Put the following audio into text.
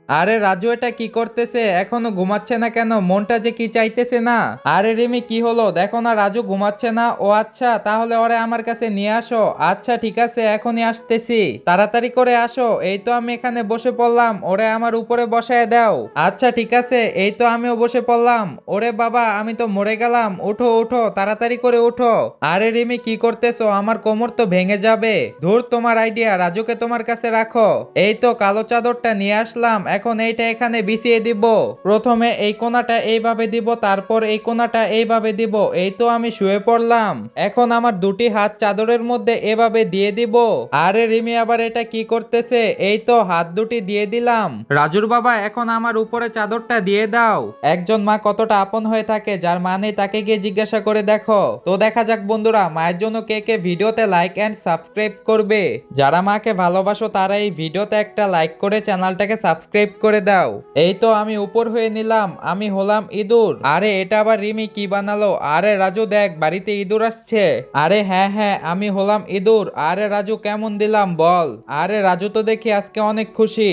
আরে রাজু এটা কি করতেছে? এখনো ঘুমাচ্ছে না কেন? মনটা যে কি চাইতেছে না। আরে রিমি কি হলো? দেখো না রাজু ঘুমাচ্ছে না। ও আচ্ছা, তাহলে ওরে আমার কাছে নিয়ে আসো। আচ্ছা ঠিক আছে, এখনই আসতেছি। তাড়াতাড়ি করে আসো। এই তো আমি এখানে বসে পড়লাম, ওরে আমার উপরে বসায় দাও। আচ্ছা ঠিক আছে, এই তো আমিও বসে পড়লাম। ওরে বাবা, আমি তো মরে গেলাম। উঠো উঠো, তাড়াতাড়ি করে উঠো। আরে রিমি কি করতেছো? আমার কোমর তো ভেঙে যাবে। ধুর, তোমার আইডিয়া। রাজুকে তোমার কাছে রাখো। এই তো কালো চাদরটা নিয়ে আসলাম, এখন এইটা এখানে বিছিয়ে দিব। প্রথমে এই কোণাটা এইভাবে দিব, তারপর এই কোণাটা এইভাবে দিব। এই তো আমি শুয়ে পড়লাম। এখন আমার দুটি হাত চাদরের মধ্যে এভাবে দিয়ে দিব। আরে রিমি আবার এটা কি করতেছে? এই তো হাত দুটি দিয়ে দিলাম। রাজুর বাবা, এখন আমার উপরে চাদরটা দিয়ে দাও। একজন মা কতটা আপন হয়ে থাকে, যার মা নেই তাকে গিয়ে জিজ্ঞাসা করে দেখো। তো দেখা যাক বন্ধুরা, মায়ের জন্য কে কে ভিডিওতে লাইক এন্ড সাবস্ক্রাইব করবে। যারা মাকে ভালোবাসো তারা এই ভিডিওতে একটা লাইক করে চ্যানেলটাকে সাবস্ক্রাইব করে দাও। এই তো আমি উপর হয়ে নিলাম, আমি হলাম ইঁদুর। আরে এটা আবার রিমি কি বানালো? আরে রাজু দেখ, বাড়িতে ইঁদুর আসছে। আরে হ্যাঁ হ্যাঁ, আমি হলাম ইঁদুর। আরে রাজু কেমন দিলাম বল? আরে রাজু তো দেখি আজকে অনেক খুশি।